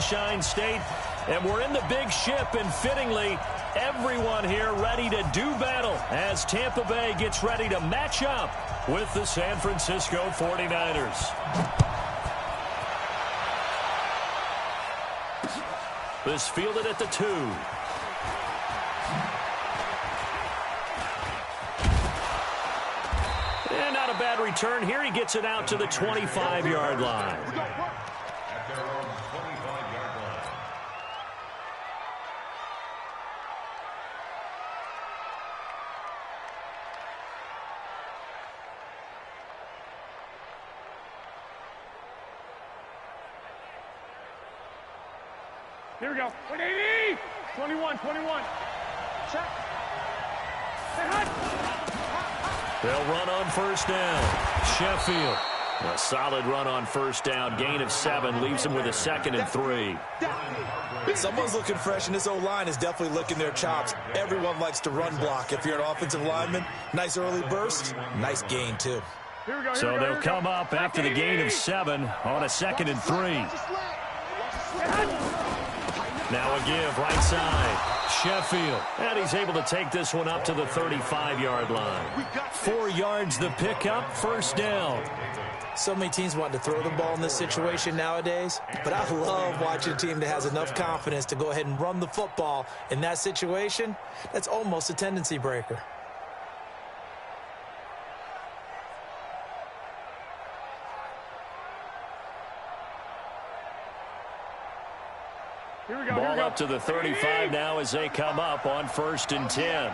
Sunshine State. And we're in the big ship, and fittingly, everyone here ready to do battle as Tampa Bay gets ready to match up with the San Francisco 49ers. This fielded at the 2. And not a bad return here. He gets it out to the 25-yard line. Here we go. 180! 21. Check. They'll run on first down. Sheffield. A solid run on first down. Gain of 7 leaves him with a 2nd and 3. Someone's looking fresh, and this O-line is definitely licking their chops. Everyone likes to run block. If you're an offensive lineman, nice early burst, nice gain, too. So they'll come up after the gain of 7 on a 2nd and 3. Now a give, right side. Sheffield. And he's able to take this one up to the 35-yard line. 4 yards the pickup, first down. So many teams want to throw the ball in this situation nowadays, but I love watching a team that has enough confidence to go ahead and run the football in that situation. That's almost a tendency breaker. Ball up to the 35 now as they come up on 1st and 10.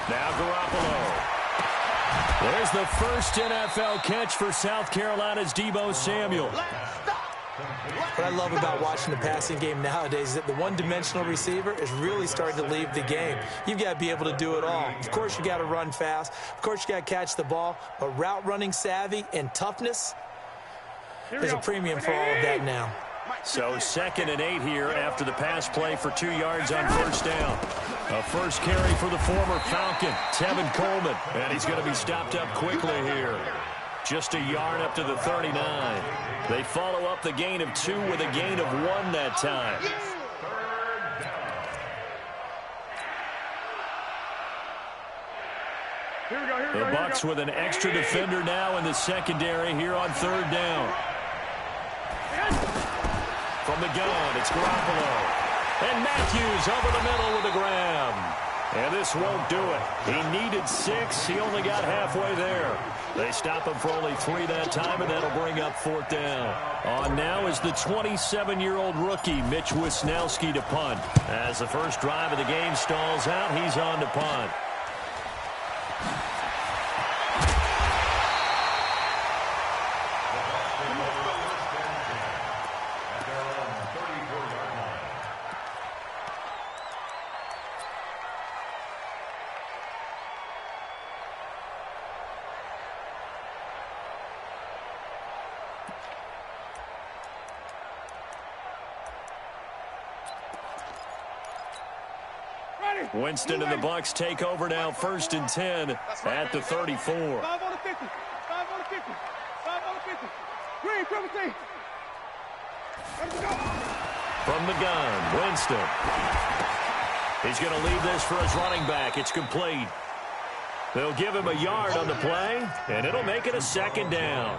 Now Garoppolo. There's the first NFL catch for South Carolina's Deebo Samuel. What I love about watching the passing game nowadays is that the one-dimensional receiver is really starting to leave the game. You've got to be able to do it all. Of course, you got to run fast. Of course, you got to catch the ball. But route running savvy and toughness, there's a premium for all of that now. So 2nd and 8 here after the pass play for 2 yards on first down. A first carry for the former Falcon, Tevin Coleman. And he's going to be stopped up quickly here. Just a yard up to the 39. They follow up the gain of 2 with a gain of 1 that time. The Bucs with an extra defender now in the secondary here on 3rd down. From the gun, it's Garoppolo. And Matthews over the middle with a grab. And this won't do it. He needed 6. He only got halfway there. They stop him for only 3 that time, and that'll bring up 4th down. On now is the 27-year-old rookie, Mitch Wisnowski, to punt. As the first drive of the game stalls out, he's on to punt. Winston and the Bucs take over now, 1st and 10 at the 34. 5 on the 50. 5 on the 50. 5 on the 50. Green, triple T. Let's go. From the gun, Winston. He's going to leave this for his running back. It's complete. They'll give him a yard on the play, and it'll make it a 2nd down.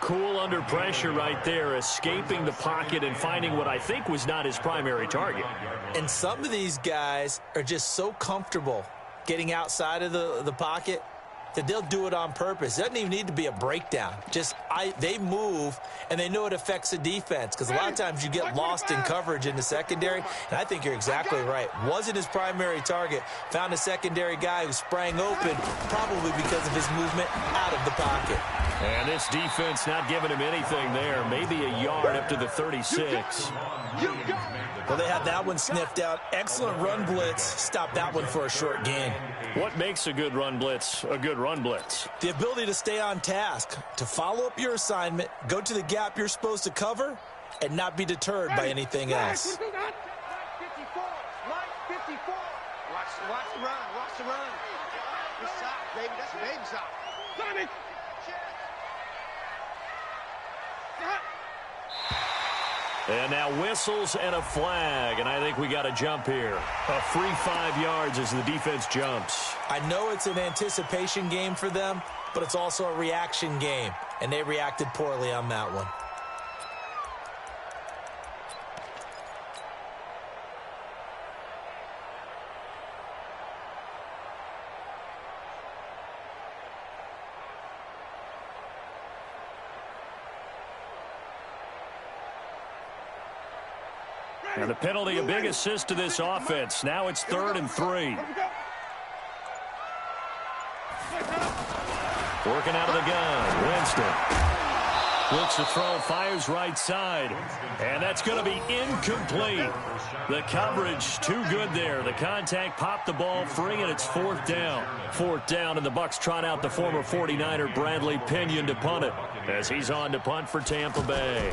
Cool under pressure right there, escaping the pocket and finding what I think was not his primary target. And some of these guys are just so comfortable getting outside of the pocket that they'll do it on purpose. It doesn't even need to be a breakdown. They move, and they know it affects the defense, because a lot of times you get lost in coverage in the secondary, and I think you're exactly right. Wasn't his primary target. Found a secondary guy who sprang open, probably because of his movement out of the pocket. And this defense not giving him anything there. Maybe a yard up to the 36. Well, they had that one sniffed out. Excellent run blitz. Stop that one for a short gain. What makes a good run blitz a good run blitz? The ability to stay on task, to follow up your assignment, go to the gap you're supposed to cover, and not be deterred by anything else. 54. Line 54. Watch the run. Watch the run. Good shot, baby. That's a baby shot. Tommy. And now whistles and a flag, and I think we got a jump here. A free 5 yards as the defense jumps. I know it's an anticipation game for them, but it's also a reaction game, and they reacted poorly on that one. And the penalty, a big assist to this offense. Now it's 3rd and 3. Working out of the gun, Winston. Looks to throw, fires right side. And that's going to be incomplete. The coverage too good there. The contact popped the ball free, and it's 4th down. 4th down, and the Bucs trot out the former 49er Bradley Pinion to punt it, as he's on to punt for Tampa Bay.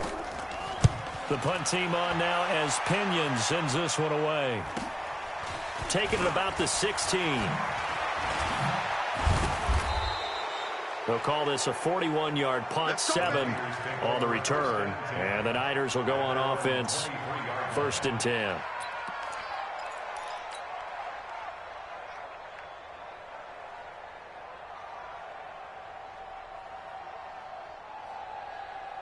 The punt team on now as Pinion sends this one away. Taking it about the 16. They'll call this a 41-yard punt, 7 on the return. And the Niners will go on offense, 1st and 10.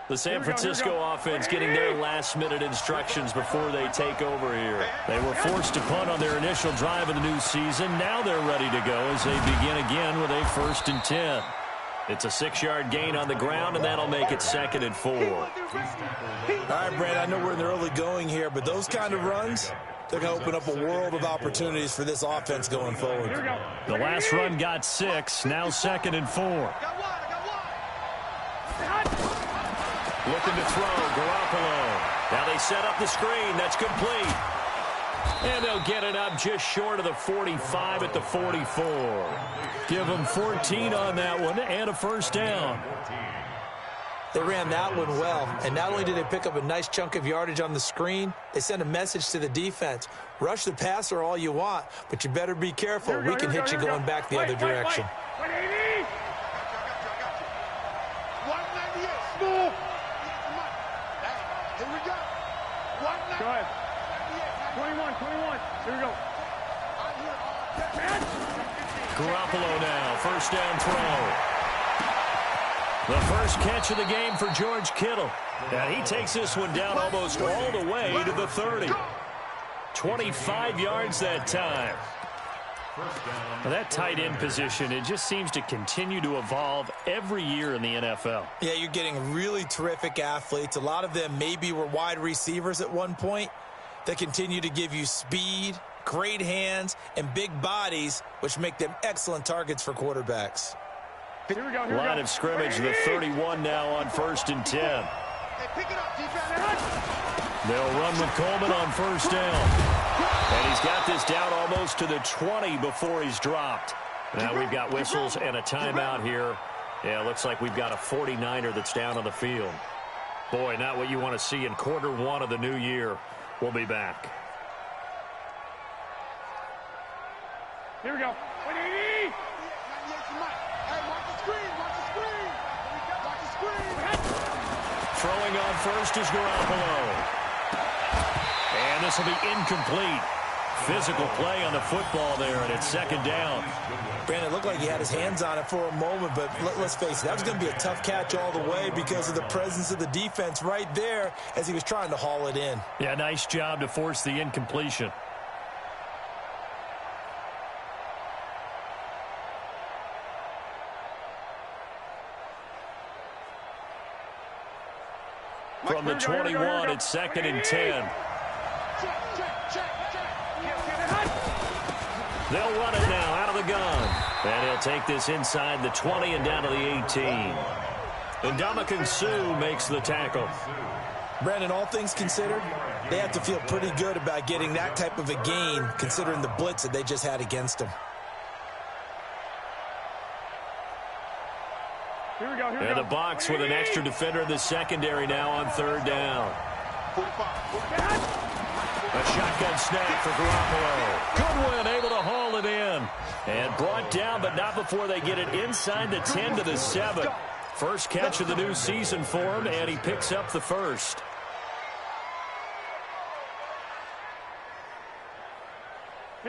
The San Francisco offense getting their last-minute instructions before they take over here. They were forced to punt on their initial drive of the new season. Now they're ready to go as they begin again with a 1st and 10. It's a 6-yard gain on the ground, and that'll make it 2nd and 4. All right, Brad, I know we're in the early going here, but those kind of runs, they're going to open up a world of opportunities for this offense going forward. The last run got 6, now 2nd and 4. Looking to throw, Garoppolo. Now they set up the screen. That's complete. And they'll get it up just short of the 45 at the 44. Give them 14 on that one and a 1st down. They ran that one well, and not only did they pick up a nice chunk of yardage on the screen, they sent a message to the defense. Rush the passer all you want, but you better be careful. We can hit you going back the other direction. 180. 198. Here we go. 198. Go ahead. 21. Here we go. Garoppolo now, 1st down throw. The first catch of the game for George Kittle. And he takes this one down almost all the way to the 30. 25 yards that time. Now that tight end position, it just seems to continue to evolve every year in the NFL. Yeah, you're getting really terrific athletes. A lot of them maybe were wide receivers at one point. They continue to give you speed, great hands, and big bodies, which make them excellent targets for quarterbacks. Line of scrimmage, the 31 now on 1st and 10. They'll run with Coleman on 1st down. And he's got this down almost to the 20 before he's dropped. Now we've got whistles and a timeout here. Yeah, it looks like we've got a 49er that's down on the field. Boy, not what you want to see in Q1 of the new year. We'll be back. Here we go. 180. Throwing on first is Garoppolo. And this will be incomplete. Physical play on the football there, and it's 2nd down. Brandon, it looked like he had his hands on it for a moment, but let's face it, that was going to be a tough catch all the way because of the presence of the defense right there as he was trying to haul it in. Yeah, nice job to force the incompletion. From the 21, it's 2nd and 10. They'll run it now out of the gun. And he'll take this inside the 20 and down to the 18. And Ndamukong Suh makes the tackle. Brandon, all things considered, they have to feel pretty good about getting that type of a gain considering the blitz that they just had against them. Here we go. And the Bucs with an extra defender in the secondary now on 3rd down. A shotgun snap for Garoppolo. Goodwin able to haul it in. And brought down, but not before they get it inside the 10 to the 7. First catch of the new season for him, and he picks up the first.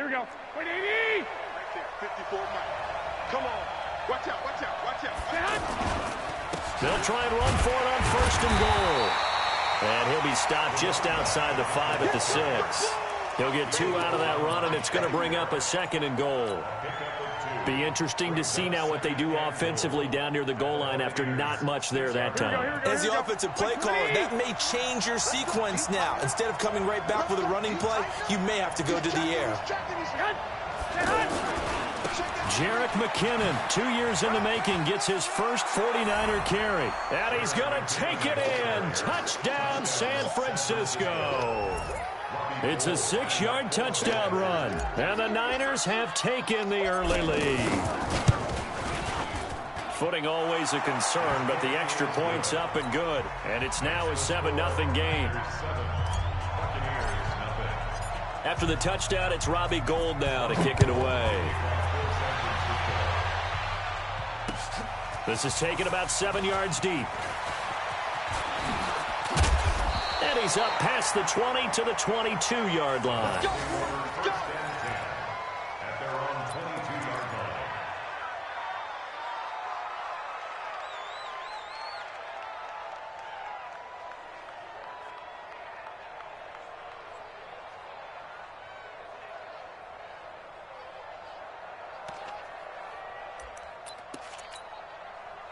Here we go. 180. Right there, 54 Mike. Come on. Watch out, watch out, watch out. They'll try and run for it on 1st and goal. And he'll be stopped just outside the 5 at the 6. He'll get 2 out of that run, and it's going to bring up a 2nd and goal. Be interesting to see now what they do offensively down near the goal line after not much there that time. As the offensive play caller, that may change your sequence now. Instead of coming right back with a running play, you may have to go to the air. Jerick McKinnon, 2 years in the making, gets his first 49er carry. And he's going to take it in. Touchdown, San Francisco. It's a 6-yard touchdown run. And the Niners have taken the early lead. Footing always a concern, but the extra point's up and good. And it's now a 7-0 game. After the touchdown, it's Robbie Gould now to kick it away. This is taken about 7 yards deep. And he's up past the 20 to the 22-yard line.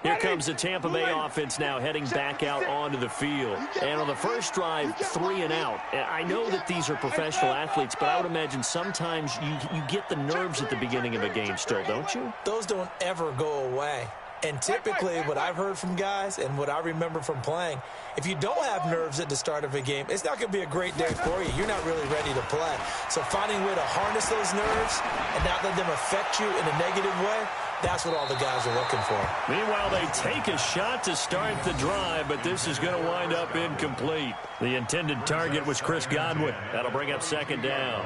Here comes the Tampa Bay offense now heading back out onto the field. And on the first drive, 3 and out. I know that these are professional athletes, but I would imagine sometimes you get the nerves at the beginning of a game still, don't you? Those don't ever go away. And typically what I've heard from guys and what I remember from playing, if you don't have nerves at the start of a game, it's not going to be a great day for you. You're not really ready to play. So finding a way to harness those nerves and not let them affect you in a negative way, that's what all the guys are looking for. Meanwhile, they take a shot to start the drive, but this is going to wind up incomplete. The intended target was Chris Godwin. That'll bring up 2nd down.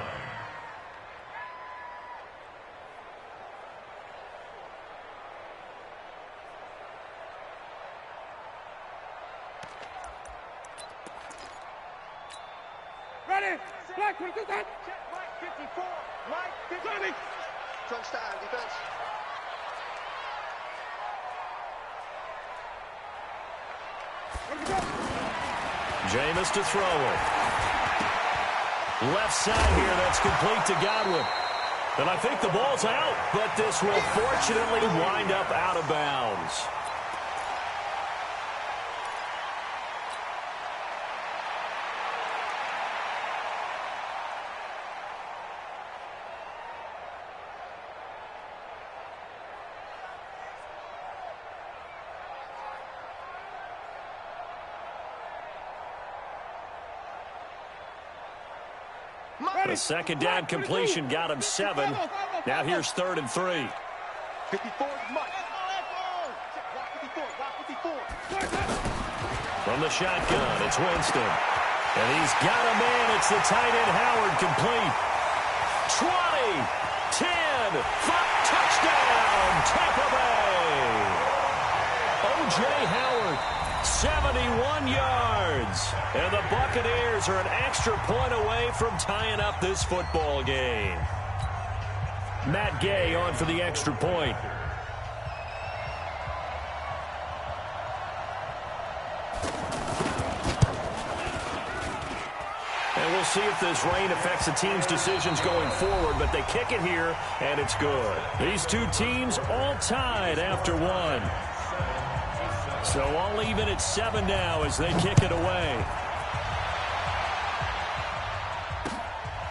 Ready. Black, what is that? Mike 54. Mike 50. Touchdown, defense. Jameis to throw it. Left side here, that's complete to Godwin. And I think the ball's out, but this will fortunately wind up out of bounds. The 2nd down completion got him 7. Now here's 3rd and 3. 54 Mike. 54. From the shotgun, it's Winston. And he's got a man. It's the tight end Howard, complete. 20, 10, 5, touchdown, Tampa Bay. O.J. Howard, 71 yards. And the Buccaneers are an extra point away from tying up this football game. Matt Gay on for the extra point. And we'll see if this rain affects the team's decisions going forward, but they kick it here, and it's good. These two teams all tied after 1. So all even at 7 now as they kick it away.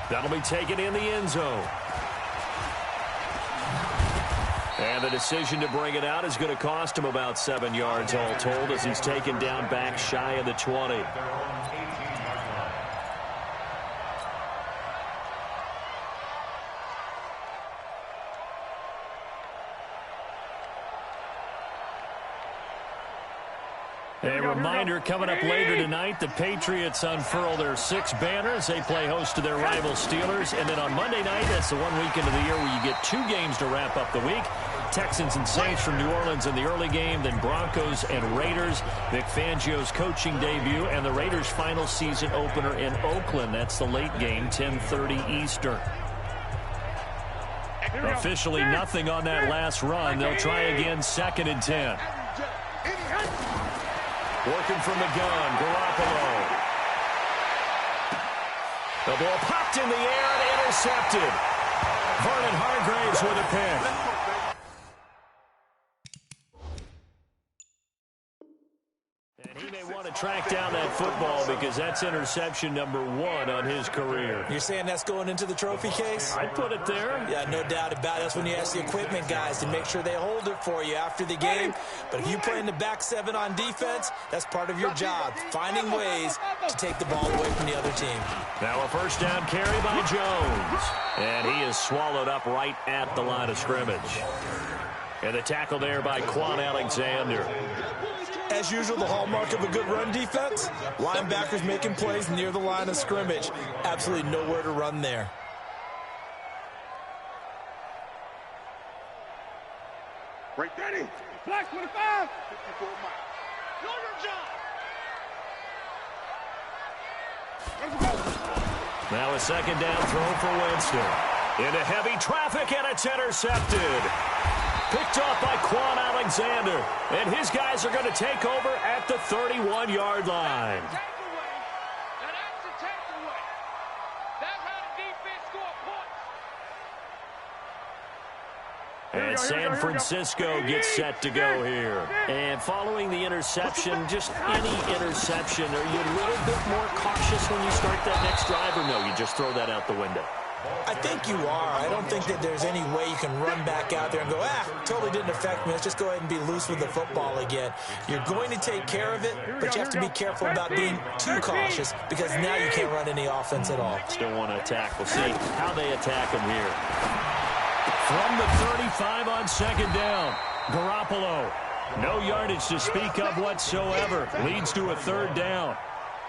That'll be taken in the end zone. And the decision to bring it out is going to cost him about 7 yards all told as he's taken down back shy of the 20. A reminder coming up later tonight, the Patriots unfurl their 6 banners. They play host to their rival Steelers. And then on Monday night, that's the one weekend of the year where you get 2 games to wrap up the week. Texans and Saints from New Orleans in the early game, then Broncos and Raiders. Vic Fangio's coaching debut and the Raiders' final season opener in Oakland. That's the late game, 10:30 Eastern. Officially nothing on that last run. They'll try again, 2nd and 10. Working from the gun, Garoppolo. The ball popped in the air and intercepted. Vernon Hargraves with a pick. And he may want to track down that football because that's interception number 1 on his career. You're saying that's going into the trophy case? I'd put it there. Yeah, no doubt about it. That's when you ask the equipment guys to make sure they hold it for you after the game. But if you play in the back 7 on defense, that's part of your job, finding ways to take the ball away from the other team. Now a first down carry by Jones. And he is swallowed up right at the line of scrimmage. And the tackle there by Quan Alexander. As usual, the hallmark of a good run defense, linebackers making plays near the line of scrimmage. Absolutely nowhere to run there. Break 30. Black 25. 54 miles. Know your job. Now a second down throw for Winston. Into heavy traffic, and it's intercepted. Picked off by Quan Alexander. And his guys are going to take over at the 31-yard line. And San Francisco gets set to go here. And following the interception, just any interception, are you a little bit more cautious when you start that next drive, or no, you just throw that out the window? I think you are. I don't think that there's any way you can run back out there and go, totally didn't affect me. Let's just go ahead and be loose with the football again. You're going to take care of it, but you have to be careful about being too cautious because now you can't run any offense at all. Still want to attack. We'll see how they attack him here. From the 35 on second down, Garoppolo. No yardage to speak of whatsoever. Leads to a third down.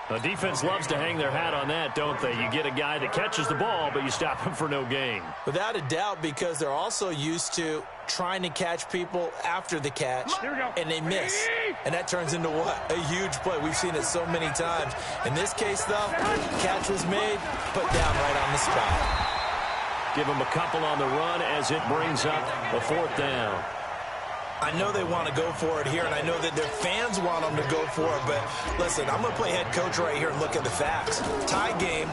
The defense loves to hang their hat on that, don't they? You get a guy that catches the ball, but you stop him for no gain. Without a doubt, because they're also used to trying to catch people after the catch, and they miss. And that turns into what? A huge play. We've seen it so many times. In this case, though, catch was made, put down right on the spot. Give him a couple on the run as it brings up a fourth down. I know they want to go for it here, and I know that their fans want them to go for it, but listen, I'm going to play head coach right here and look at the facts. Tie game,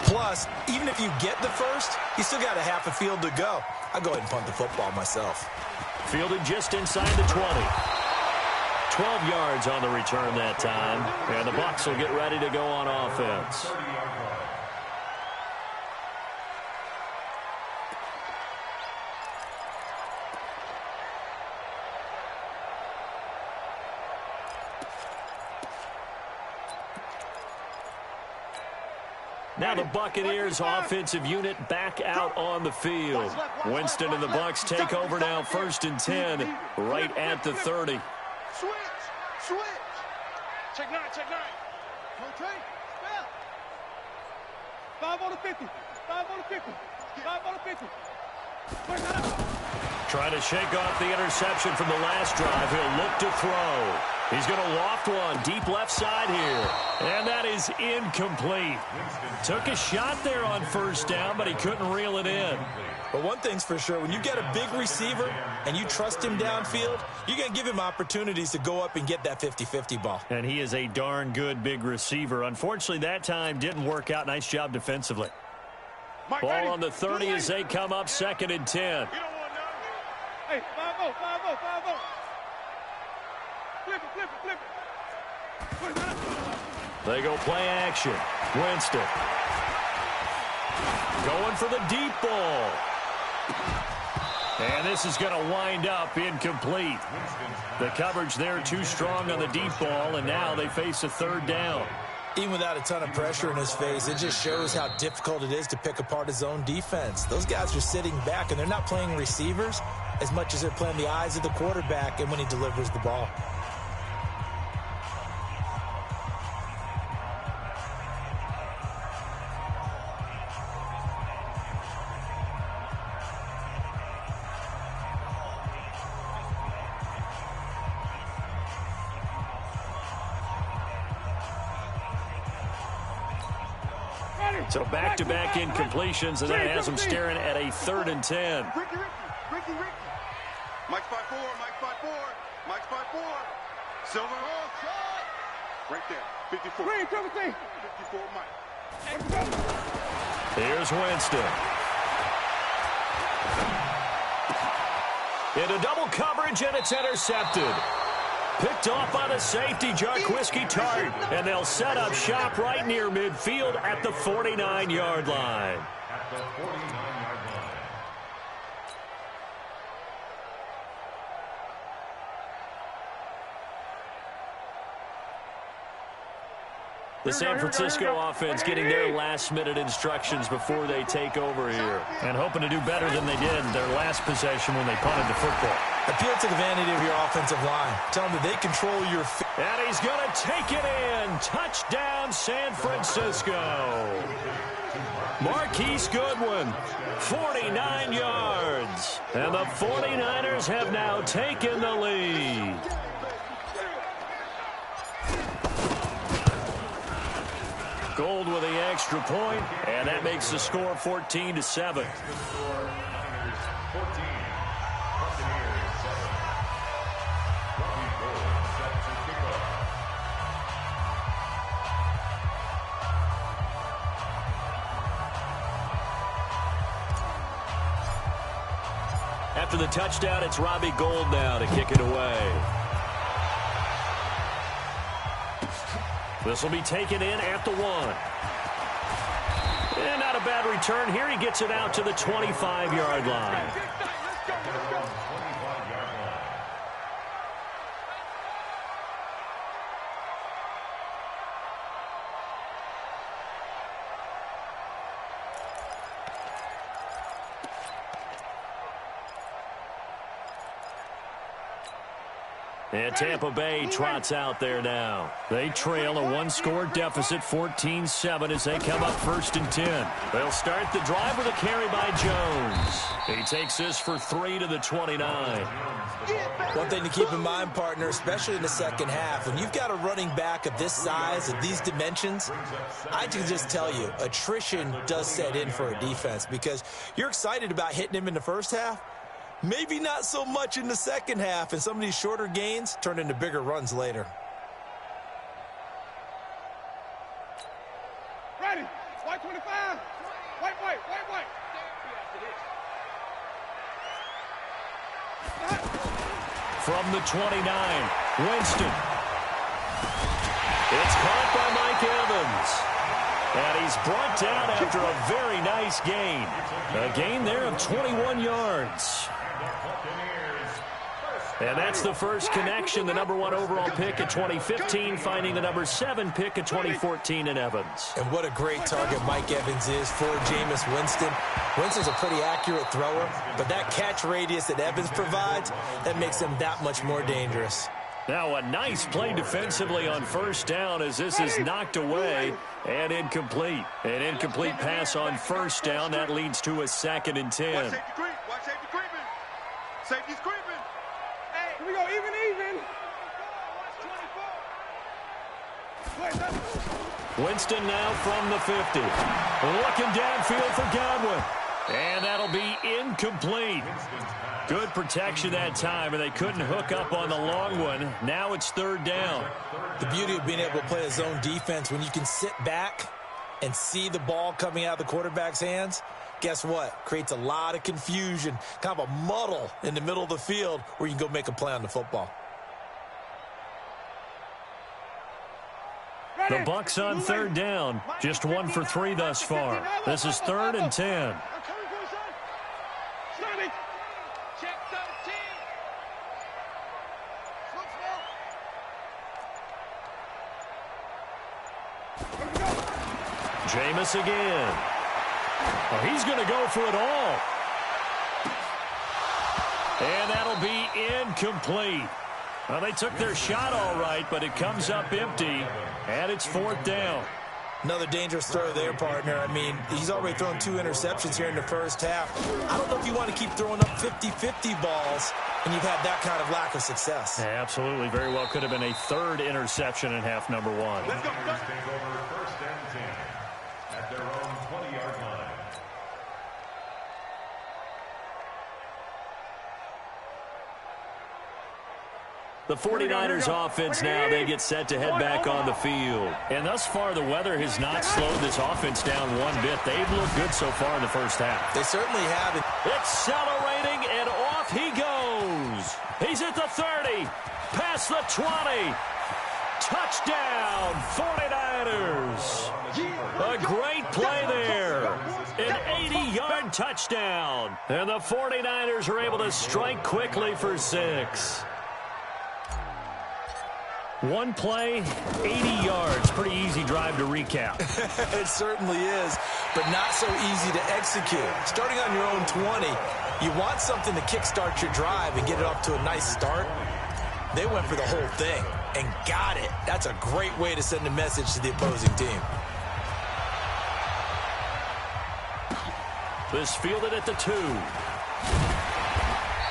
plus, even if you get the first, you still got a half a field to go. I'll go ahead and punt the football myself. Fielded just inside the 20. 12 yards on the return that time, and the Bucs will get ready to go on offense. Now the Buccaneers offensive unit back out on the field. Winston and the Bucs take over now, 1st and 10, right at the 30. Switch. Check 9. Okay. 5 on the 50. 5 on the 50. 5 on the 50. Trying to shake off the interception from the last drive. He'll look to throw. He's going to loft one deep left side here. And that is incomplete. Took a shot there on first down, but he couldn't reel it in. But one thing's for sure, when you get a big receiver and you trust him downfield, you're going to give him opportunities to go up and get that 50-50 ball. And he is a darn good big receiver. Unfortunately, that time didn't work out. Nice job defensively. Ball on the 30 as they come up, 2nd and 10. Hey, 5-0. Flip it. They go play action. Winston. Going for the deep ball. And this is going to wind up incomplete. The coverage there too strong on the deep ball, and now they face a third down. Even without a ton of pressure in his face, it just shows how difficult it is to pick apart his own defense. Those guys are sitting back, and they're not playing receivers as much as they're playing the eyes of the quarterback and when he delivers the ball. So back-to-back incompletions, and that has them staring at a 3rd and 10. Ricky. Mike's 5-4, Mike's 5-4, Mike's 5-4. Silver. Right there, 54. 54, Mike. Here's Winston. Into double coverage, and it's intercepted. Picked off by the safety, Jarquiski Tart. And they'll set up shop right near midfield at the 49-yard line. The San Francisco offense getting their last-minute instructions before they take over here and hoping to do better than they did in their last possession when they punted the football. Appeal to the vanity of your offensive line. Tell them that they control your... And he's going to take it in. Touchdown, San Francisco. Marquise Goodwin, 49 yards. And the 49ers have now taken the lead. Gold with the extra point, and that makes the score 14-7. After the touchdown, it's Robbie Gould now to kick it away. This will be taken in at the 1. And not a bad return here. He gets it out to the 25-yard line. And Tampa Bay trots out there now. They trail a 1-score deficit, 14-7, as they come up 1st and 10. They'll start the drive with a carry by Jones. He takes this for 3 to the 29. One thing to keep in mind, partner, especially in the second half, when you've got a running back of this size, of these dimensions, I can just tell you, attrition does set in for a defense because you're excited about hitting him in the first half. Maybe not so much in the second half, and some of these shorter gains turn into bigger runs later. Ready. White 25. White. From the 29, Winston. It's caught by Mike Evans. And he's brought down after a very nice gain. A gain there of 21 yards. And that's the first connection, the #1 overall pick in 2015, finding the #7 pick in 2014 in Evans. And what a great target Mike Evans is for Jameis Winston. Winston's a pretty accurate thrower, but that catch radius that Evans provides, that makes him that much more dangerous. Now a nice play defensively on 1st down as this is knocked away and incomplete. An incomplete pass on 1st down. That leads to a 2nd and 10. Watch safety creeping. Safety's creeping. Here we go, even. Winston now from the 50. Looking downfield for Godwin. And that'll be incomplete. Good protection that time, and they couldn't hook up on the long one. Now it's 3rd down. The beauty of being able to play a zone defense, when you can sit back and see the ball coming out of the quarterback's hands, guess what? Creates a lot of confusion, kind of a muddle in the middle of the field where you can go make a play on the football. The Bucs on 3rd down. Just 1 for 3 thus far. This is 3rd and 10. Jameis again. Oh, he's going to go for it all. And that'll be incomplete. Well, they took their shot all right, but it comes up empty, and it's 4th down. Another dangerous throw there, partner. I mean, he's already thrown 2 interceptions here in the first half. I don't know if you want to keep throwing up 50-50 balls, and you've had that kind of lack of success. Yeah, absolutely. Very well could have been a 3rd interception in half #1. Let's go. Take over 1st and 10 at their own The 49ers offense now, they get set to head back on the field. And thus far, the weather has not slowed this offense down one bit. They've looked good so far in the first half. They certainly have. Accelerating, and off he goes. He's at the 30, past the 20. Touchdown, 49ers. A great play there. An 80-yard touchdown. And the 49ers are able to strike quickly for 6. One play, 80 yards. Pretty easy drive to recap. It certainly is, but not so easy to execute. Starting on your own 20, you want something to kickstart your drive and get it off to a nice start. They went for the whole thing and got it. That's a great way to send a message to the opposing team. This fielded at the 2.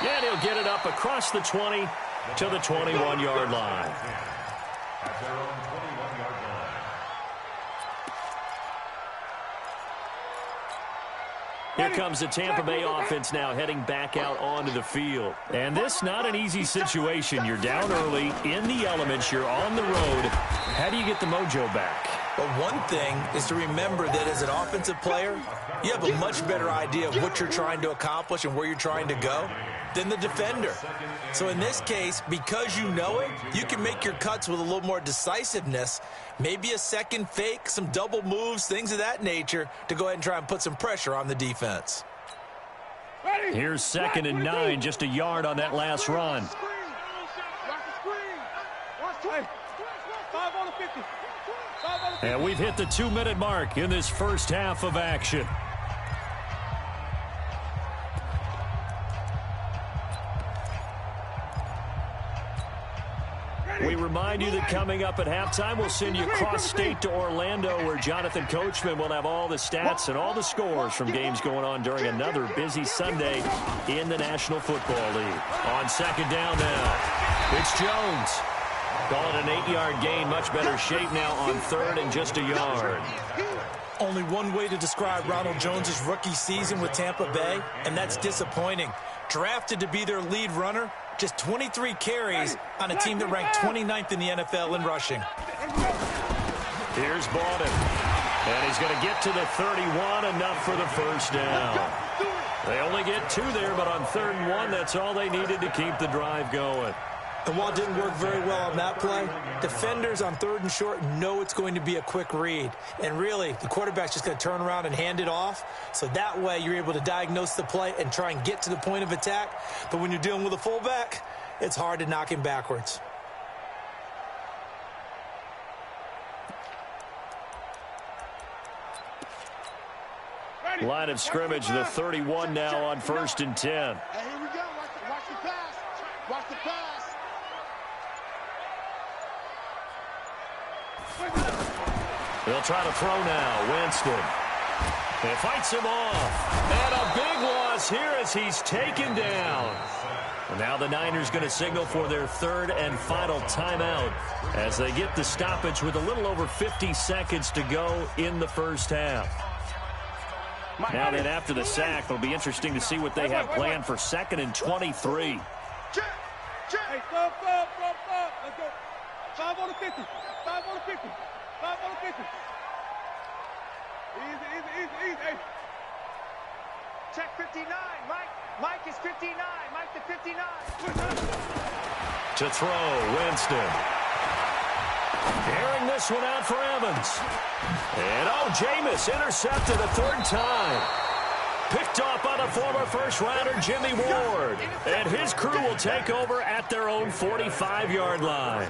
And he'll get it up across the 20 to the 21-yard line. Here comes the Tampa Bay offense now heading back out onto the field. And this not an easy situation. You're down early, in the elements, you're on the road. How do you get the mojo back? But one thing is to remember that as an offensive player, you have a much better idea of what you're trying to accomplish and where you're trying to go than the defender. So in this case, because you know it, you can make your cuts with a little more decisiveness, maybe a second fake, some double moves, things of that nature, to go ahead and try and put some pressure on the defense. Here's 2nd and 9, just a yard on that last run. And we've hit the 2-minute mark in this first half of action. We remind you that coming up at halftime, we'll send you cross-state to Orlando, where Jonathan Coachman will have all the stats and all the scores from games going on during another busy Sunday in the National Football League. On 2nd down now, it's Jones. Call it an 8-yard gain, much better shape now on 3rd and just a yard. Only one way to describe Ronald Jones' rookie season with Tampa Bay, and that's disappointing. Drafted to be their lead runner, just 23 carries on a team that ranked 29th in the NFL in rushing. Here's Baldwin, and he's going to get to the 31, enough for the first down. They only get 2 there, but on 3rd and 1, that's all they needed to keep the drive going. And while it didn't work very well on that play, defenders on 3rd and short know it's going to be a quick read. And really, the quarterback's just going to turn around and hand it off. So that way, you're able to diagnose the play and try and get to the point of attack. But when you're dealing with a fullback, it's hard to knock him backwards. Line of scrimmage, the 31 now on 1st and 10. Hey, here we go. Watch the pass. Watch the pass. They'll try to throw now. Winston. It fights him off. And a big loss here as he's taken down. And now the Niners going to signal for their 3rd and final timeout as they get the stoppage with a little over 50 seconds to go in the first half. Now then, after the sack, it'll be interesting to see what they have planned for 2nd and 23. Hey, stop. Let's go. 5 on the 50. 5 on the 50. 5 on the 50. Easy. Hey. Check 59. Mike is 59. Mike the 59. To throw, Winston. Airing this one out for Evans. And, Jameis intercepted a 3rd time. Picked off by the former first-rounder Jimmy Ward. And his crew will take over at their own 45-yard line.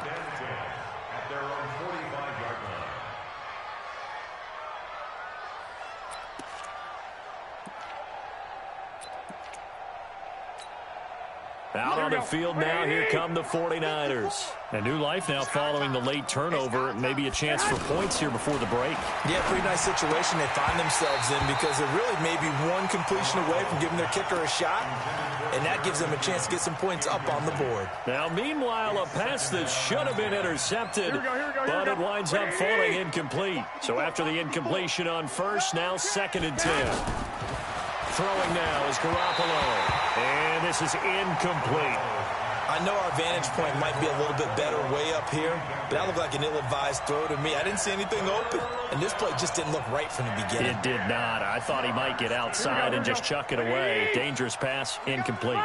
Out on the field now, here come the 49ers. A new life now following the late turnover. Maybe a chance for points here before the break. Yeah, pretty nice situation they find themselves in because they're really maybe one completion away from giving their kicker a shot, and that gives them a chance to get some points up on the board. Now, meanwhile, a pass that should have been intercepted, but it winds up falling incomplete. So after the incompletion on 1st, now 2nd and 10. Throwing now is Garoppolo. And this is incomplete. I know our vantage point might be a little bit better way up here, but that looked like an ill-advised throw to me. I didn't see anything open, and this play just didn't look right from the beginning. It did not. I thought he might get outside and just chuck it away. Dangerous pass, incomplete.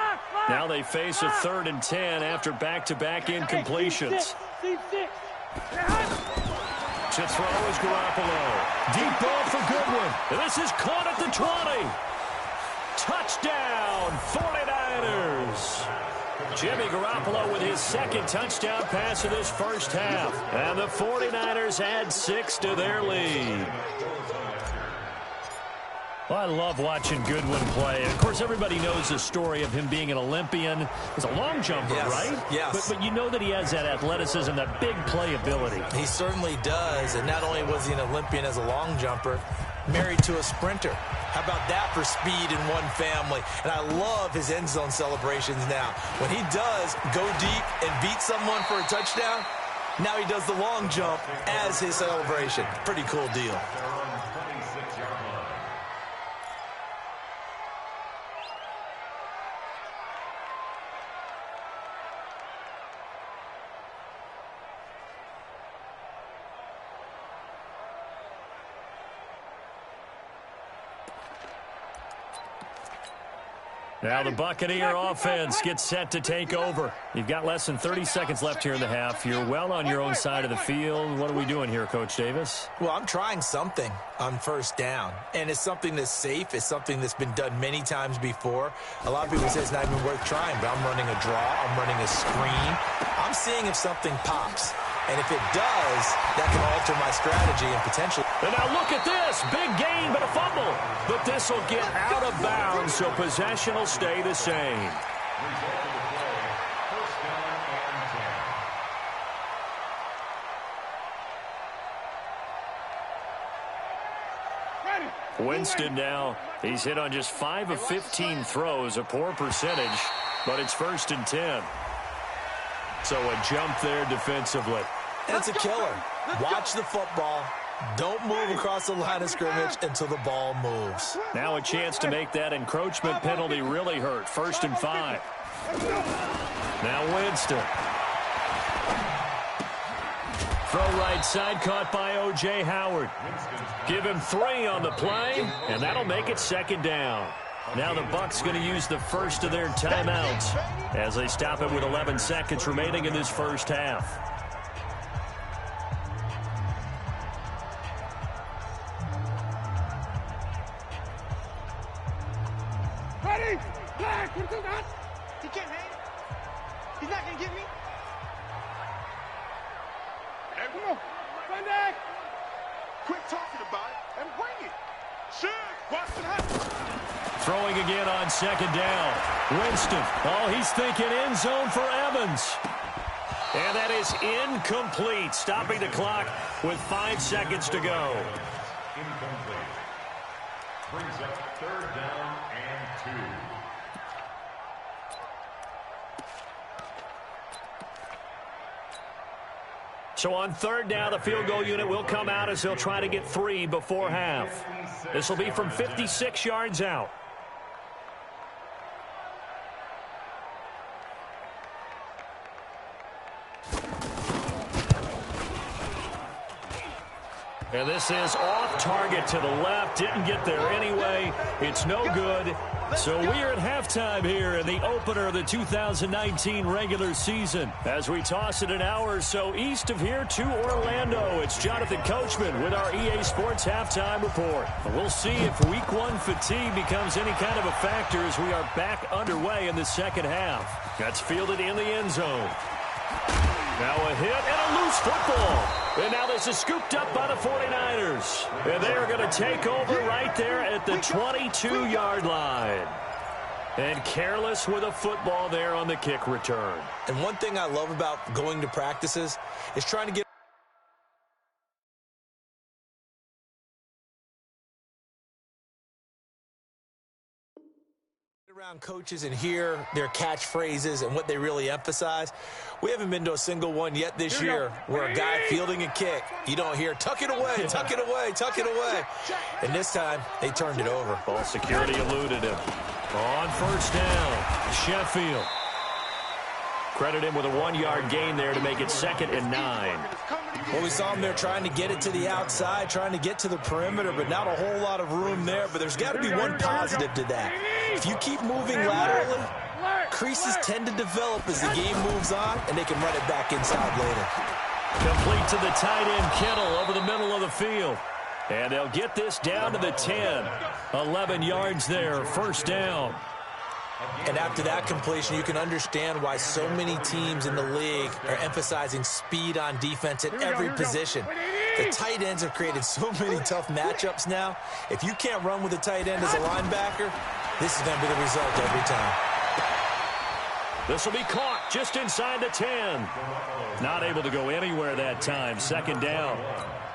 Now they face a 3rd and 10 after back-to-back incompletions. To throw is Garoppolo. Deep ball for Goodwin. This is caught at the 20. Touchdown, 49ers. Jimmy Garoppolo with his 2nd touchdown pass of this first half. And the 49ers add 6 to their lead. Well, I love watching Goodwin play. Of course, everybody knows the story of him being an Olympian. He's a long jumper, right? Yes. But you know that he has that athleticism, that big play ability. He certainly does. And not only was he an Olympian as a long jumper, married to a sprinter. How about that for speed in one family? And I love his end zone celebrations now. When he does go deep and beat someone for a touchdown, now he does the long jump as his celebration. Pretty cool deal. Now the Buccaneer offense gets set to take over. You've got less than 30 seconds left here in the half. You're well on your own side of the field. What are we doing here, Coach Davis? Well, I'm trying something on first down, and it's something that's safe. It's something that's been done many times before. A lot of people say it's not even worth trying, but I'm running a draw. I'm running a screen. I'm seeing if something pops. And if it does, that can alter my strategy and potentially. And now look at this. Big gain, but a fumble. But this will get out of bounds, so possession will stay the same. Winston now, he's hit on just 5 of 15 throws, a poor percentage, but it's 1st and 10. So a jump there defensively. And it's a killer. Watch the football. Don't move across the line of scrimmage until the ball moves. Now a chance to make that encroachment penalty really hurt. 1st and 5. Now Winston. Throw right side, caught by O.J. Howard. Give him 3 on the play, and that'll make it 2nd down. Now the Bucs going to use the first of their timeouts as they stop it with 11 seconds remaining in this first half. Ready? Black, what you got? He can't hang. He's not going to get me. Hey, come on. Run back. Quit talking about it and bring it. Shit, Boston hot. Throwing again on 2nd down. Winston. Oh, he's thinking end zone for Evans. And that is incomplete. Stopping the clock with 5 seconds to go. Incomplete. Brings up 3rd down and 2. So on 3rd down, the field goal unit will come out as they'll try to get 3 before half. This will be from 56 yards out. And this is off target to the left. Didn't get there anyway. It's no good. So we are at halftime here in the opener of the 2019 regular season. As we toss it an hour or so east of here to Orlando, it's Jonathan Coachman with our EA Sports Halftime Report. And we'll see if Week 1 fatigue becomes any kind of a factor as we are back underway in the second half. That's fielded in the end zone. Now a hit and a loose football. And now this is scooped up by the 49ers. And they are going to take over right there at the 22-yard line. And careless with a football there on the kick return. And one thing I love about going to practices is trying to get around coaches and hear their catchphrases and what they really emphasize. We haven't been to a single one yet this year where a guy fielding a kick, you don't hear, tuck it away, tuck it away, tuck it away. And this time, they turned it over. Ball security eluded him. On 1st down, Sheffield. Credit him with a 1-yard gain there to make it 2nd and 9. Well, we saw him there trying to get it to the outside, trying to get to the perimeter, but not a whole lot of room there. But there's got to be one positive to that. If you keep moving laterally, creases tend to develop as the game moves on, and they can run it back inside later. Complete to the tight end, Kittle, over the middle of the field. And they'll get this down to the 10. 11 yards there, 1st down. And after that completion, you can understand why so many teams in the league are emphasizing speed on defense at every position. The tight ends have created so many tough matchups now. If you can't run with a tight end as a linebacker, this is going to be the result every time. This will be caught just inside the 10. Not able to go anywhere that time. 2nd down.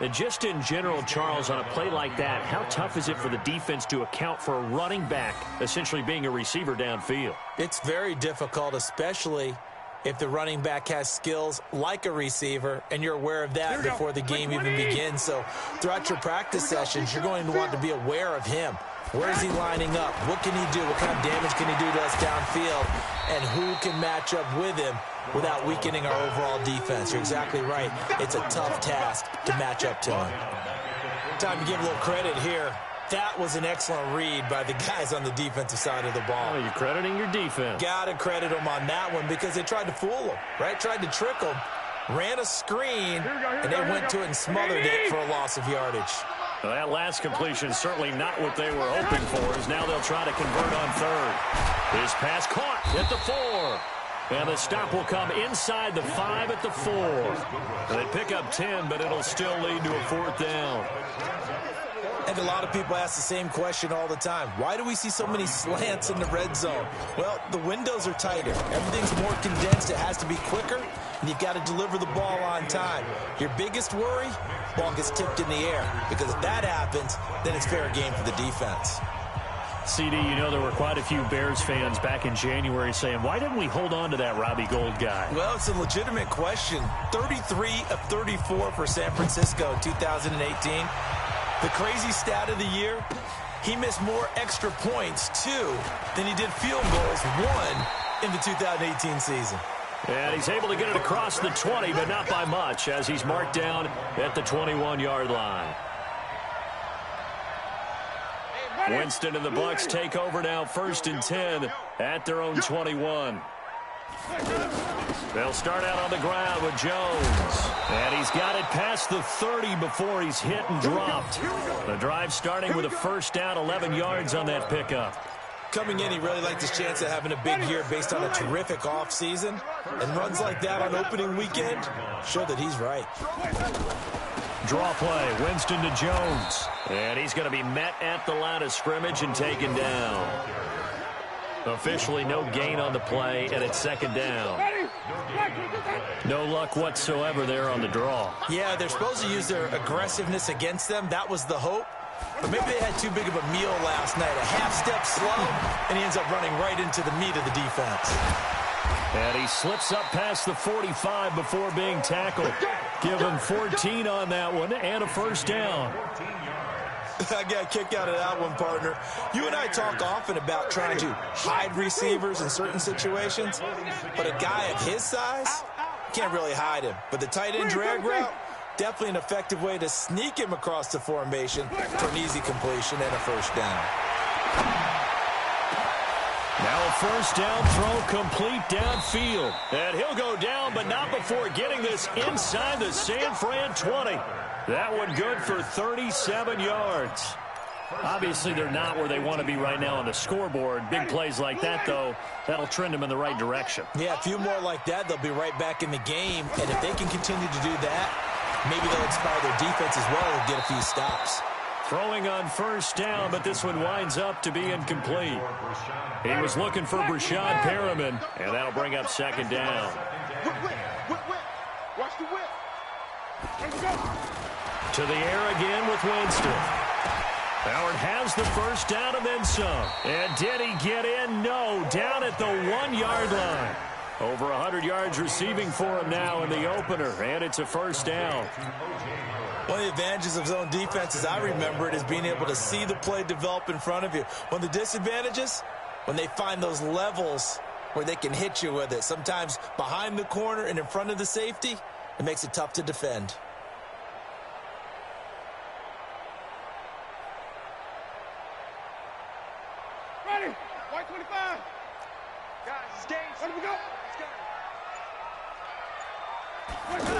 And just in general, Charles, on a play like that, how tough is it for the defense to account for a running back essentially being a receiver downfield? It's very difficult, especially if the running back has skills like a receiver, and you're aware of that before the game even begins. So throughout your practice sessions, you're going to want to be aware of him. Where is he lining up? What can he do? What kind of damage can he do to us downfield? And who can match up with him without weakening our overall defense? You're exactly right. It's a tough task to match up to him. Time to give a little credit here. That was an excellent read by the guys on the defensive side of the ball. Oh, you're crediting your defense. Got to credit them on that one because they tried to fool him, right? Tried to trick him, ran a screen, and they went to it and smothered it for a loss of yardage. Well, that last completion is certainly not what they were hoping for, as now they'll try to convert on 3rd. His pass caught at the 4. And the stop will come inside the 5 at the 4. They pick up 10, but it'll still lead to a 4th down. And a lot of people ask the same question all the time. Why do we see so many slants in the red zone? Well, the windows are tighter. Everything's more condensed. It has to be quicker, and you've got to deliver the ball on time. Your biggest worry, ball gets tipped in the air. Because if that happens, then it's fair game for the defense. CD, you know there were quite a few Bears fans back in January saying, why didn't we hold on to that Robbie Gould guy? Well, it's a legitimate question. 33 of 34 for San Francisco in 2018. The crazy stat of the year, he missed more extra points, 2, than he did field goals, 1, in the 2018 season. And he's able to get it across the 20, but not by much, as he's marked down at the 21-yard line. Winston and the Bucs take over now, 1st and 10 at their own 21. They'll start out on the ground with Jones. And he's got it past the 30 before he's hit and dropped. The drive starting with a 1st down, 11 yards on that pickup. Coming in, he really liked his chance of having a big year based on a terrific offseason. And runs like that on opening weekend show that he's right. Draw play, Winston to Jones. And he's going to be met at the line of scrimmage and taken down. Officially no gain on the play, and it's 2nd down. No luck whatsoever there on the draw. Yeah, they're supposed to use their aggressiveness against them. That was the hope. But maybe they had too big of a meal last night. A half step slow, and he ends up running right into the meat of the defense. And he slips up past the 45 before being tackled. Give him 14 on that one and a 1st down. I got a kick out of that one, partner. You and I talk often about trying to hide receivers in certain situations, but a guy of his size can't really hide him. But the tight end drag route, definitely an effective way to sneak him across the formation for an easy completion and a 1st down. Now a 1st down throw complete downfield. And he'll go down, but not before getting this inside the San Fran 20. That one good for 37 yards. Obviously, they're not where they want to be right now on the scoreboard. Big plays like that, though, that'll trend them in the right direction. Yeah, a few more like that, they'll be right back in the game. And if they can continue to do that, maybe they'll inspire their defense as well and get a few stops. Throwing on 1st down, but this one winds up to be incomplete. He was looking for Brashad Perriman, and that'll bring up 2nd down. Watch the whip. To the air again with Winston. Howard has the 1st down and then some. And did he get in? No. Down at the 1-yard line. Over 100 yards receiving for him now in the opener, and it's a 1st down. One of the advantages of zone defense, as I remember it, is being able to see the play develop in front of you. One of the disadvantages, when they find those levels where they can hit you with it. Sometimes behind the corner and in front of the safety, it makes it tough to defend. Ready? White 25. Guys, it's game. Let me go. Let's go.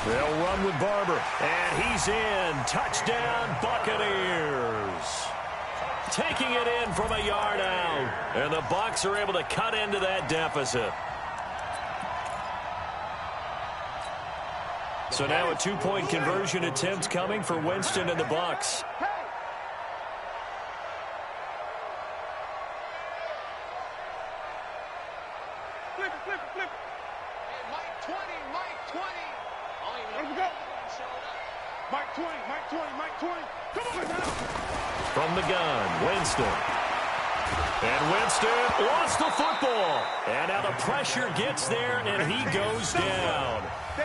They'll run with Barber, and he's in. Touchdown, Buccaneers. Taking it in from a yard out, and the Bucs are able to cut into that deficit. So now a two-point conversion attempt coming for Winston and the Bucs. Flip it, flip it, flip it. Hey, Mike 20, Mike 20. Let me go. Mike 20, Mike 20, Mike 20. Come on, now. From the gun, Winston. And Winston lost the football. And now the pressure gets there, and he goes down.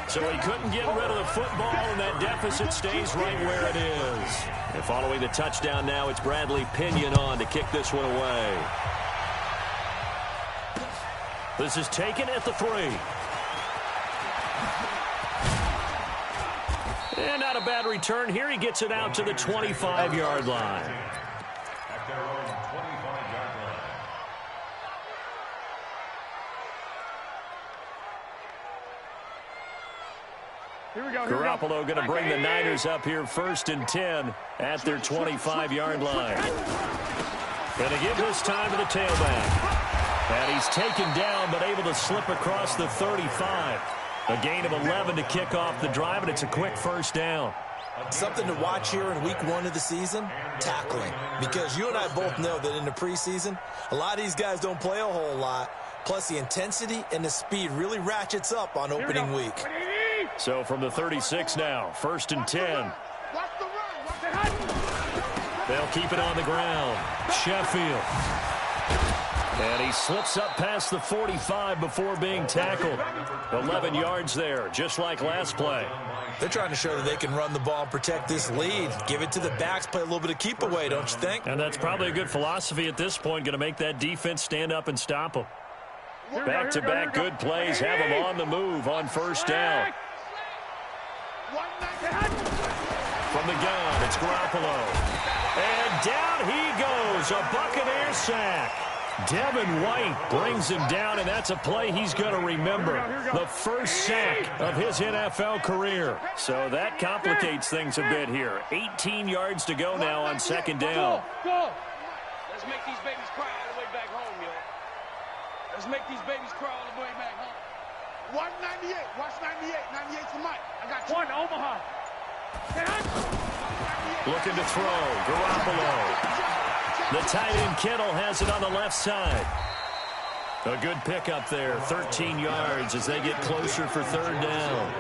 So he couldn't get rid of the football, and that deficit stays right where it is. And following the touchdown now, it's Bradley Pinion on to kick this one away. This is taken at the 3. And not a bad return here. He gets it out to the 25-yard line. At their own 25-yard line. Here we go. Garoppolo going to bring the Niners up here 1st and 10 at their 25-yard line. Going to give this time to the tailback. And he's taken down but able to slip across the 35. A gain of 11 to kick off the drive, and it's a quick first down. Something to watch here in week 1 of the season, tackling. Because you and I both know that in the preseason, a lot of these guys don't play a whole lot. Plus, the intensity and the speed really ratchets up on opening week. So from the 36 now, 1st and 10. Watch the run. Watch the hide. They'll keep it on the ground. Sheffield. And he slips up past the 45 before being tackled. 11 yards there, just like last play. They're trying to show that they can run the ball and protect this lead. Give it to the backs, play a little bit of keep away, don't you think? And that's probably a good philosophy at this point, going to make that defense stand up and stop them. Back-to-back good plays, have them on the move on 1st down. From the gun, it's Garoppolo. And down he goes, a Buccaneer sack. Devin White brings him down, and that's a play he's going to remember. The first sack of his NFL career. So that complicates things a bit here. 18 yards to go now on 2nd down. Let's make these babies cry all the way back home, yo. Let's make these babies cry all the way back home. Watch 98. Watch 98. 98 to Mike. I got you. One, Omaha. Looking to throw. Garoppolo. The tight end Kittle has it on the left side. A good pickup there, 13 yards as they get closer for 3rd down.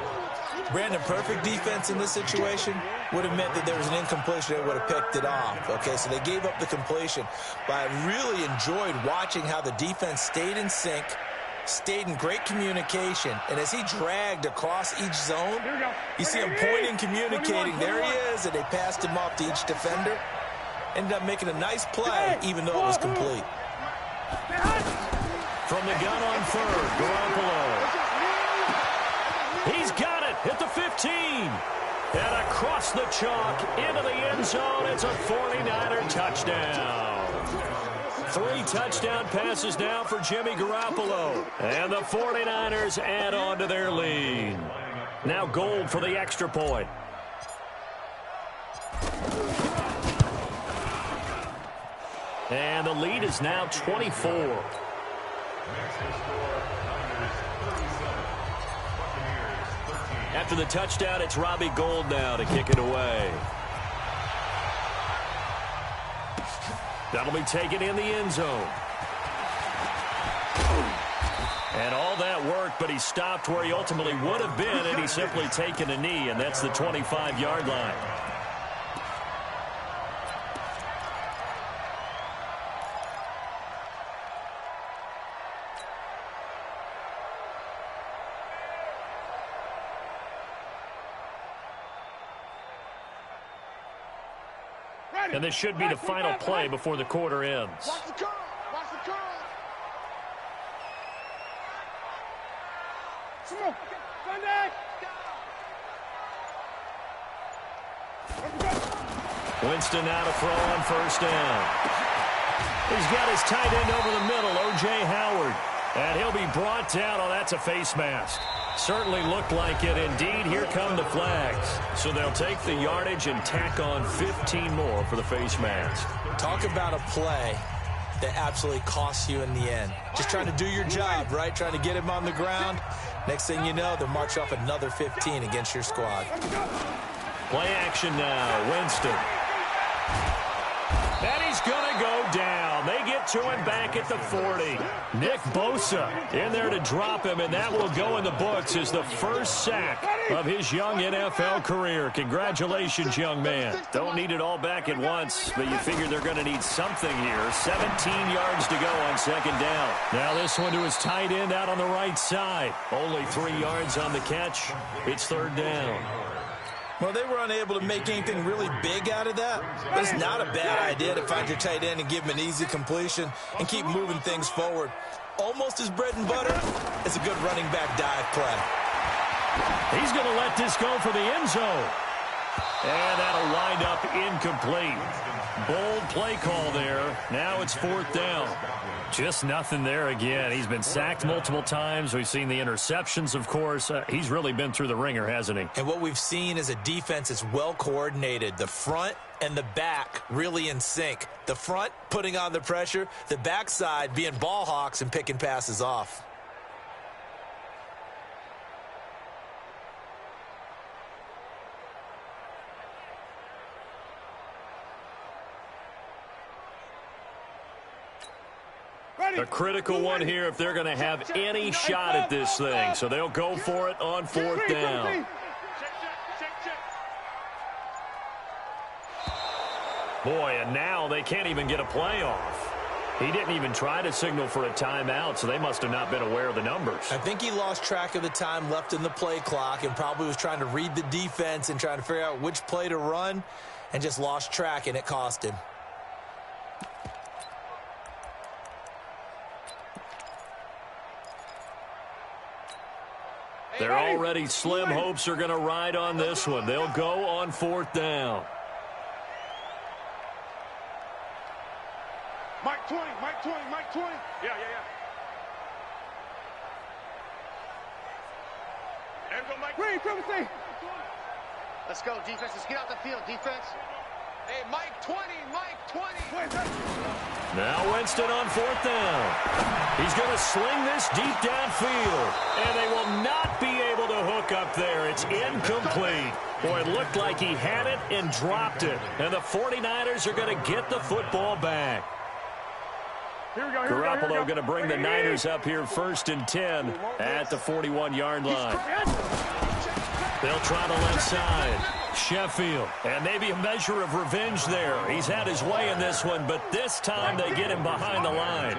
Brandon, perfect defense in this situation would have meant that there was an incompletion. They would have picked it off. Okay, so they gave up the completion. But I really enjoyed watching how the defense stayed in sync, stayed in great communication, and as he dragged across each zone, you see him pointing, communicating. There he is, and they passed him off to each defender. Ended up making a nice play, even though it was complete. From the gun on 3rd, Garoppolo. He's got it at the 15. And across the chalk into the end zone. It's a 49er touchdown. 3 touchdown passes now for Jimmy Garoppolo. And the 49ers add on to their lead. Now Gold for the extra point. And the lead is now 24. After the touchdown, it's Robbie Gould now to kick it away. That'll be taken in the end zone. And all that worked, but he stopped where he ultimately would have been, and he's simply taken a knee, and that's the 25-yard line. And this should be the final play before the quarter ends. Watch the curl. Watch the curl. Winston now to throw on first down. He's got his tight end over the middle, O.J. Howard. And he'll be brought down. Oh, that's a face mask. Certainly looked like it. Indeed, here come the flags. So they'll take the yardage and tack on 15 more for the face mask. Talk about a play that absolutely costs you in the end. Just trying to do your job, right? Trying to get him on the ground. Next thing you know, they'll march off another 15 against your squad. Play action now. Winston. And he's going to go down. They get to him back at the 40. Nick Bosa in there to drop him, and that will go in the books as the first sack of his young NFL career. Congratulations, young man. Don't need it all back at once, but you figure they're going to need something here. 17 yards to go on second down. Now this one to his tight end out on the right side. Only 3 yards on the catch. It's third down. Well, they were unable to make anything really big out of that. But it's not a bad idea to find your tight end and give him an easy completion and keep moving things forward. Almost his bread and butter. It's a good running back dive play. He's going to let this go for the end zone. And that'll wind up incomplete. Bold play call there. Now it's fourth down. Just nothing there again. He's been sacked multiple times. We've seen the interceptions, of course. He's really been through the ringer, hasn't he? And what we've seen is a defense that's well coordinated. The front and the back really in sync. The front putting on the pressure. The backside being ball hawks and picking passes off. A critical one here if they're going to have any shot at this thing. So they'll go for it on fourth down. Boy, and now they can't even get a play off. He didn't even try to signal for a timeout, so they must have not been aware of the numbers. I think he lost track of the time left in the play clock and probably was trying to read the defense and trying to figure out which play to run and just lost track, and it cost him. They're already slim hopes are going to ride on this one. They'll go on fourth down. Mike 20, Mike 20, Mike 20. Yeah. There we go, Mike. Green, privacy. Let's go, defense. Let's get out the field, defense. Hey, Mike 20, Mike 20. Now Winston on fourth down. He's going to sling this deep downfield, and they will not be able to hook up there. It's incomplete. Boy, it looked like he had it and dropped it, and the 49ers are going to get the football back. Garoppolo going to bring the Niners up here first and 10 at the 41-yard line. They'll try the left side. Sheffield, and maybe a measure of revenge there. He's had his way in this one, but this time they get him behind the line.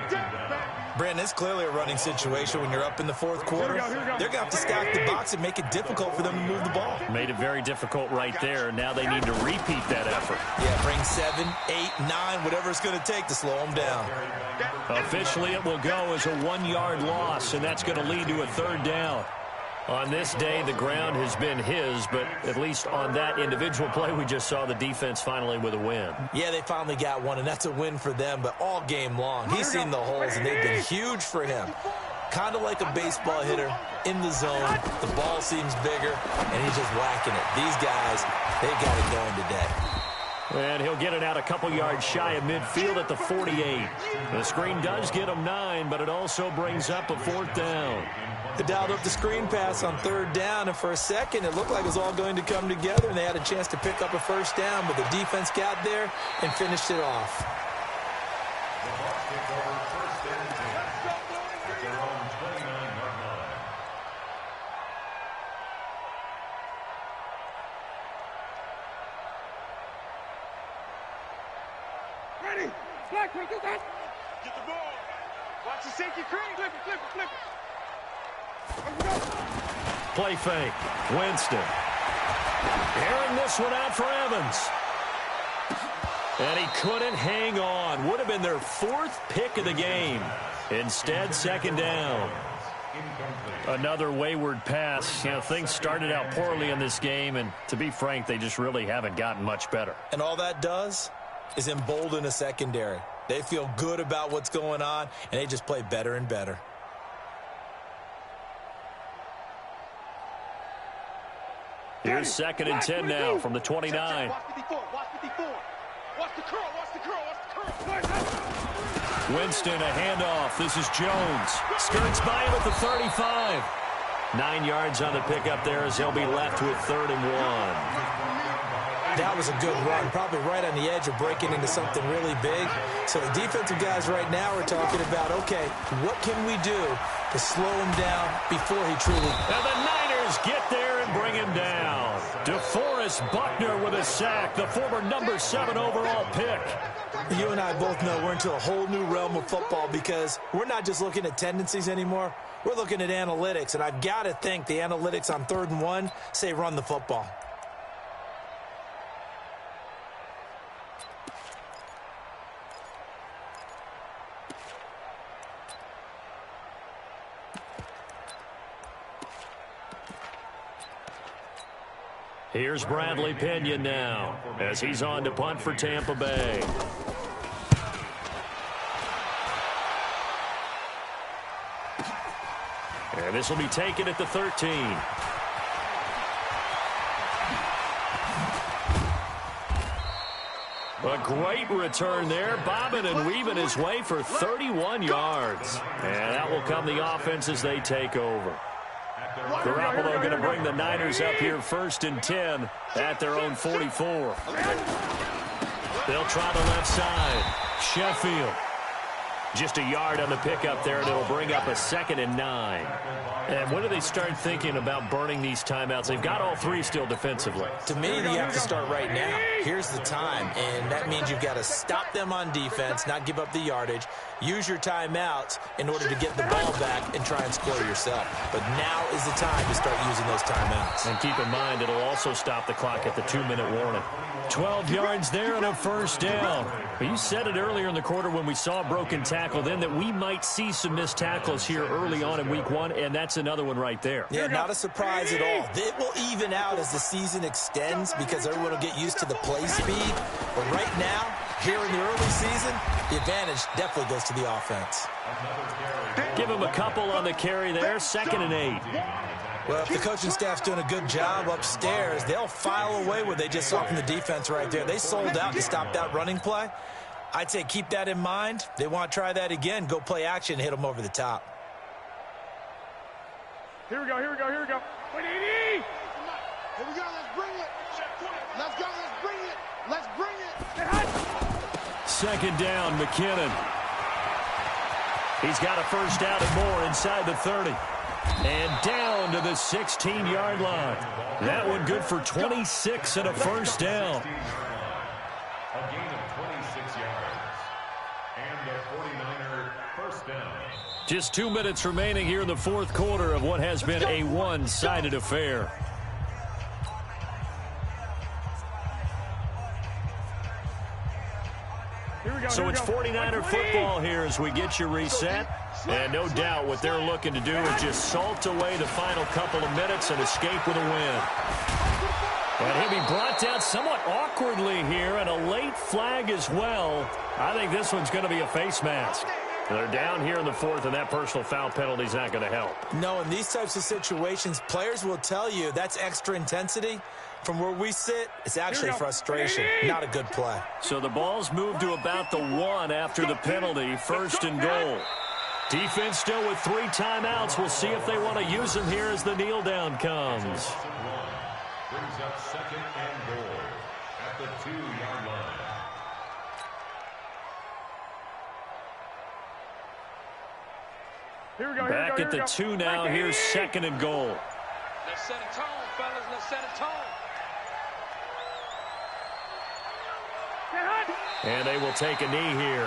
Brandon, it's clearly a running situation when you're up in the fourth quarter. They're going to have to stack the box and make it difficult for them to move the ball. Made it very difficult right there. Now they need to repeat that effort. Yeah, bring 7, 8, 9, whatever it's going to take to slow them down. Officially, it will go as a 1-yard loss, and that's going to lead to a third down. On this day, the ground has been his, but at least on that individual play, we just saw the defense finally with a win. Yeah, they finally got one, and that's a win for them, but all game long, he's seen the holes, and they've been huge for him. Kind of like a baseball hitter in the zone. The ball seems bigger, and he's just whacking it. These guys, they've got it going today. And he'll get it out a couple yards shy of midfield at the 48. The screen does get him 9, but it also brings up a fourth down. They dialed up the screen pass on third down, and for a second, it looked like it was all going to come together, and they had a chance to pick up a first down, but the defense got there and finished it off. The Bucs take over first and 10 at their own 29-yard line. Ready. Black, get that. Get the ball. Watch the safety cream. Flip it. Play fake. Winston. Airing this one out for Evans. And he couldn't hang on. Would have been their 4th pick of the game. Instead, second down. Another wayward pass. You know, things started out poorly in this game, and to be frank, they just really haven't gotten much better. And all that does is embolden a secondary. They feel good about what's going on, and they just play better and better. Here's 2nd and 10 now from the 29. Watch 54. Watch 54. Watch the curl. Watch the curl. Watch the curl. Winston, a handoff. This is Jones. Skirts by him at the 35. 9 yards on the pickup there as he'll be left with 3rd and 1. That was a good run, probably right on the edge of breaking into something really big. So the defensive guys right now are talking about, okay, what can we do to slow him down before he truly... And the Niners get there and bring him down. DeForest Buckner with a sack, the former number 7 overall pick. You and I both know we're into a whole new realm of football because we're not just looking at tendencies anymore. We're looking at analytics, and I've got to think the analytics on 3rd and 1 say run the football. Here's Bradley Pinion now as he's on to punt for Tampa Bay. And this will be taken at the 13. A great return there, bobbing and weaving his way for 31 yards. And that will come the offense as they take over. Garoppolo going to bring the Niners up here 1st and 10 at their own 44. They'll try the left side. Sheffield. Just a yard on the pickup there, and it'll bring up a 2nd and 9. And when do they start thinking about burning these timeouts? They've got all 3 still defensively. To me, you have to start right now. Here's the time, and that means you've got to stop them on defense, not give up the yardage, use your timeouts in order to get the ball back and try and score yourself. But now is the time to start using those timeouts. And keep in mind, it'll also stop the clock at the 2-minute warning. 12 yards there and a 1st down. You said it earlier in the quarter when we saw a broken tackle then that we might see some missed tackles here early on in week 1, and that's another one right there. Yeah, not a surprise at all. It will even out as the season extends because everyone will get used to the play speed. But right now, here in the early season, the advantage definitely goes to the offense. Give him a couple on the carry there, 2nd and 8. Well, if the coaching staff's doing a good job upstairs, they'll file away what they just saw from the defense right there. They sold out to stop that running play. I'd say keep that in mind. They want to try that again. Go play action and hit them over the top. Here we go. Wait, 80! Here we go. Let's bring it. Let's go. Let's bring it. 2nd down, McKinnon. He's got a 1st down and more inside the 30. And down to the 16-yard line. That one good for 26 and a 1st down. A gain of 26 yards. And a 49er 1st down. Just 2 minutes remaining here in the 4th quarter of what has been a one-sided affair. So it's 49er football here as we get you reset. And no doubt what they're looking to do is just salt away the final couple of minutes and escape with a win. And he'll be brought down somewhat awkwardly here, and a late flag as well. I think this one's going to be a face mask. They're down here in the 4th, and that personal foul penalty is not going to help. No, in these types of situations, players will tell you that's extra intensity. From where we sit, it's actually frustration, not a good play. So the ball's moved to about the 1 after the penalty, 1st and goal. Defense still with 3 timeouts. We'll see if they want to use them here as the kneel down comes. Brings up 2nd and goal at the 2-yard line. Back at the 2 now. Here's 2nd and goal. Let's set a tone, fellas. Let's set a tone. And they will take a knee here.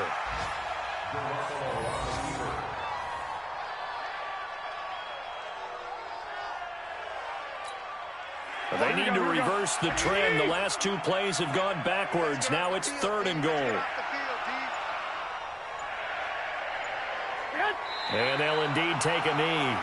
They need to reverse the trend. The last 2 plays have gone backwards. Now it's 3rd and goal. And they'll indeed take a knee.